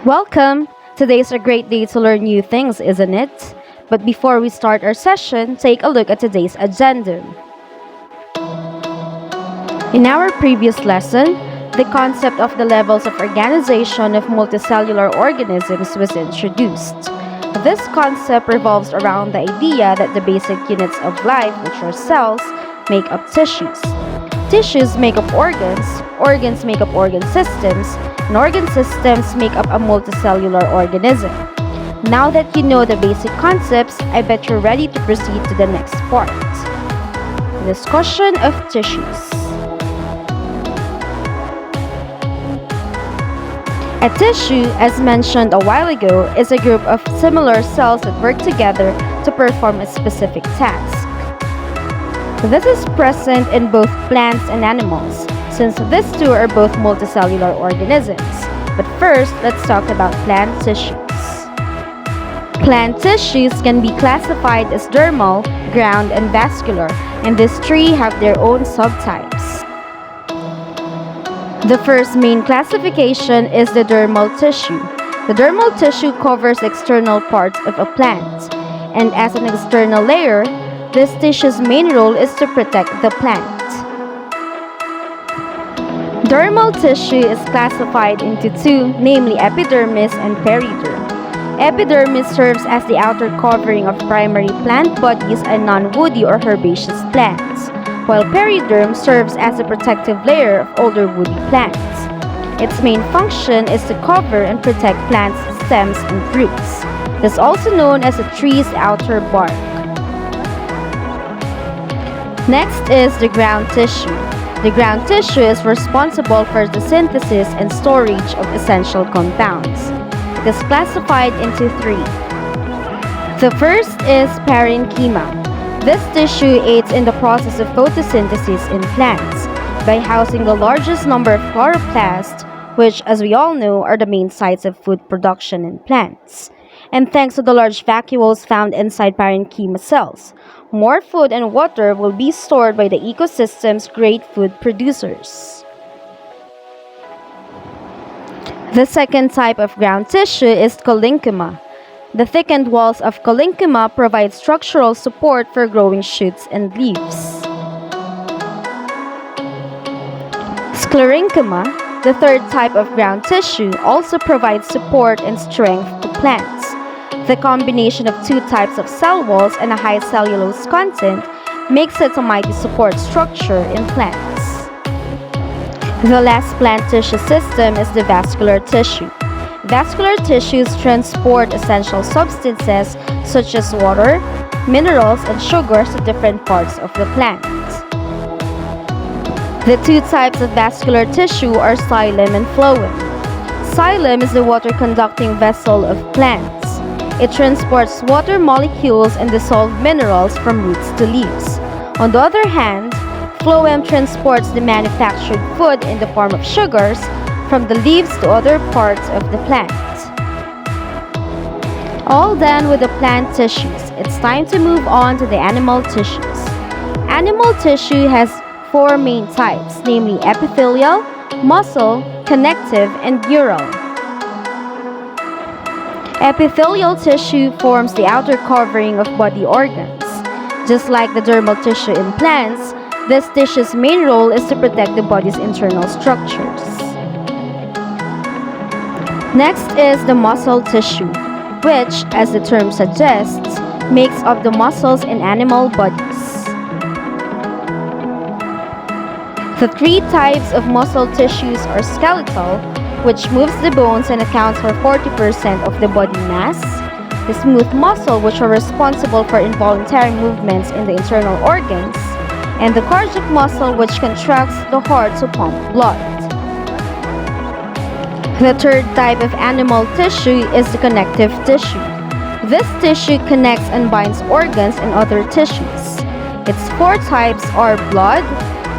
Welcome! Today's a great day to learn new things, isn't it? But before we start our session, take a look at today's agenda. In our previous lesson, the concept of the levels of organization of multicellular organisms was introduced. This concept revolves around the idea that the basic units of life, which are cells, make up tissues. Tissues make up organs make up organ systems, and organ systems make up a multicellular organism. Now that you know the basic concepts, I bet you're ready to proceed to the next part. Discussion of tissues. A tissue, as mentioned a while ago, is a group of similar cells that work together to perform a specific task. This is present in both plants and animals, since these two are both multicellular organisms. But first, let's talk about plant tissues. Plant tissues can be classified as dermal, ground, and vascular, and these three have their own subtypes. The first main classification is the dermal tissue. The dermal tissue covers external parts of a plant, and as an external layer, this tissue's main role is to protect the plant. Dermal tissue is classified into two, namely epidermis and periderm. Epidermis serves as the outer covering of primary plant bodies and non-woody or herbaceous plants, while periderm serves as a protective layer of older woody plants. Its main function is to cover and protect plants' stems and roots. It is also known as a tree's outer bark. Next is the ground tissue. The ground tissue is responsible for the synthesis and storage of essential compounds. It is classified into three. The first is parenchyma. This tissue aids in the process of photosynthesis in plants by housing the largest number of chloroplasts, which, as we all know, are the main sites of food production in plants. And thanks to the large vacuoles found inside parenchyma cells, more food and water will be stored by the ecosystem's great food producers. The second type of ground tissue is collinchyma. The thickened walls of collinchyma provide structural support for growing shoots and leaves. Sclerenchyma, the third type of ground tissue, also provides support and strength to plants. The combination of two types of cell walls and a high cellulose content makes it a mighty support structure in plants. The last plant tissue system is the vascular tissue. Vascular tissues transport essential substances such as water, minerals, and sugars to different parts of the plant. The two types of vascular tissue are xylem and phloem. Xylem is the water-conducting vessel of plants. It transports water molecules and dissolved minerals from roots to leaves. On the other hand, phloem transports the manufactured food in the form of sugars from the leaves to other parts of the plant. All done with the plant tissues, it's time to move on to the animal tissues. Animal tissue has four main types, namely epithelial, muscle, connective, and neural. Epithelial tissue forms the outer covering of body organs. Just like the dermal tissue in plants, this tissue's main role is to protect the body's internal structures. Next is the muscle tissue, which, as the term suggests, makes up the muscles in animal bodies. The three types of muscle tissues are skeletal, which moves the bones and accounts for 40% of the body mass, the smooth muscle, which are responsible for involuntary movements in the internal organs, and the cardiac muscle, which contracts the heart to pump blood. The third type of animal tissue is the connective tissue. This tissue connects and binds organs and other tissues. Its four types are blood,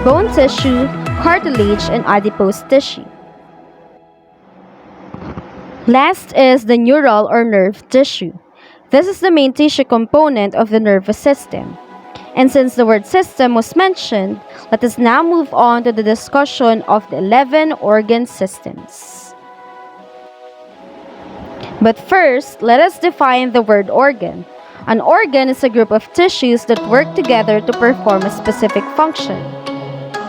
bone tissue, cartilage, and adipose tissue. Last is the neural or nerve tissue. This is the main tissue component of the nervous system. And since the word system was mentioned, let us now move on to the discussion of the 11 organ systems. But first, let us define the word organ. An organ is a group of tissues that work together to perform a specific function.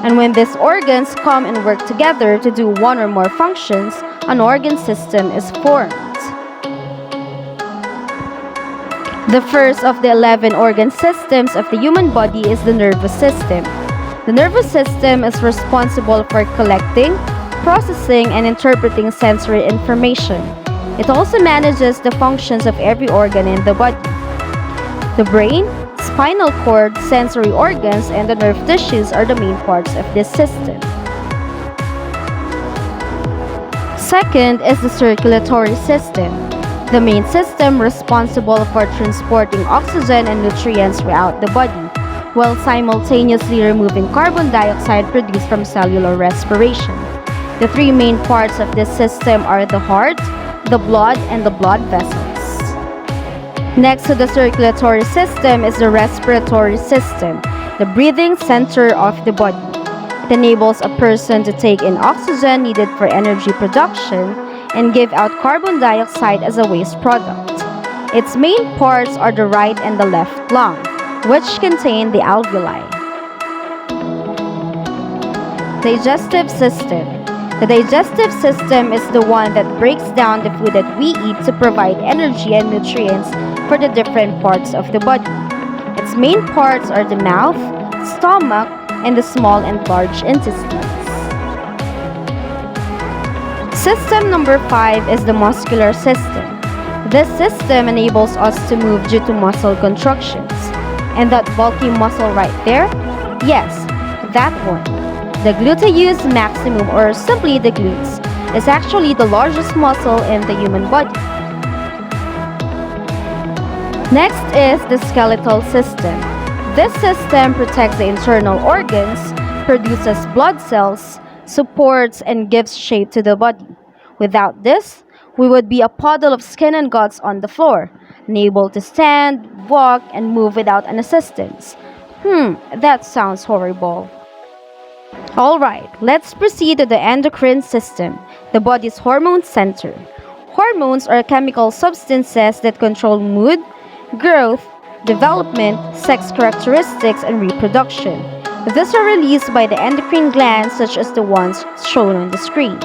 And when these organs come and work together to do one or more functions, an organ system is formed. The first of the 11 organ systems of the human body is the nervous system. The nervous system is responsible for collecting, processing, and interpreting sensory information. It also manages the functions of every organ in the body. The brain, spinal cord, sensory organs, and the nerve tissues are the main parts of this system. Second is the circulatory system, the main system responsible for transporting oxygen and nutrients throughout the body, while simultaneously removing carbon dioxide produced from cellular respiration. The three main parts of this system are the heart, the blood, and the blood vessels. Next to the circulatory system is the respiratory system, the breathing center of the body. It enables a person to take in oxygen needed for energy production and give out carbon dioxide as a waste product. Its main parts are the right and the left lung, which contain the alveoli. Digestive system. The digestive system is the one that breaks down the food that we eat to provide energy and nutrients for the different parts of the body. Its main parts are the mouth, stomach, and the small and large intestines. System number 5 is the muscular system. This system enables us to move due to muscle contractions. And that bulky muscle right there? Yes, that one. The gluteus maximus, or simply the glutes, is actually the largest muscle in the human body. Next is the skeletal system. This system protects the internal organs, produces blood cells, supports, and gives shape to the body. Without this, we would be a puddle of skin and guts on the floor, unable to stand, walk, and move without an assistance. That sounds horrible. Alright, let's proceed to the endocrine system, the body's hormone center. Hormones are chemical substances that control mood, growth, development, sex characteristics, and reproduction. These are released by the endocrine glands such as the ones shown on the screen.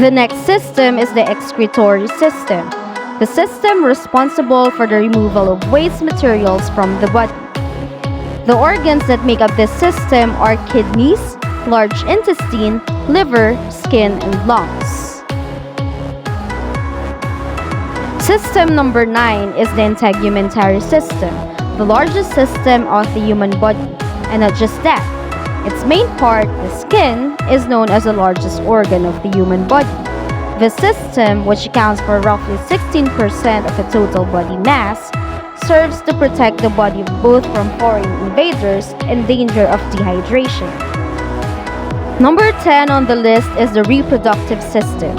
The next system is the excretory system, the system responsible for the removal of waste materials from the body. The organs that make up this system are kidneys, large intestine, liver, skin, and lungs. System number 9 is the integumentary system, the largest system of the human body. And not just that, its main part, the skin, is known as the largest organ of the human body. The system, which accounts for roughly 16% of the total body mass, serves to protect the body both from foreign invaders and danger of dehydration. Number 10 on the list is the reproductive system.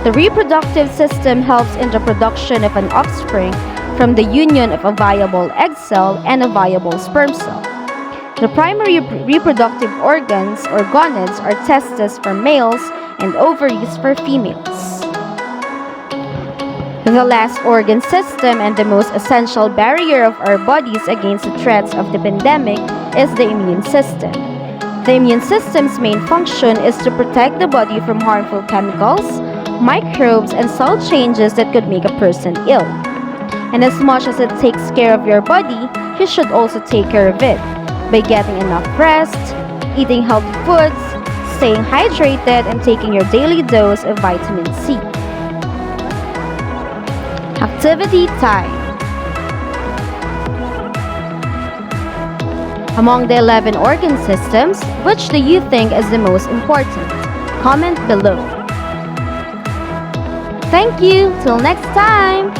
The reproductive system helps in the production of an offspring from the union of a viable egg cell and a viable sperm cell. The primary reproductive organs or gonads are testes for males and ovaries for females. The last organ system and the most essential barrier of our bodies against the threats of the pandemic is the immune system. The immune system's main function is to protect the body from harmful chemicals, microbes, and cell changes that could make a person ill. And as much as it takes care of your body, you should also take care of it by getting enough rest, eating healthy foods, staying hydrated, and taking your daily dose of vitamin C. Activity time. Among the 11 organ systems, which do you think is the most important? Comment below. Thank you. Till next time.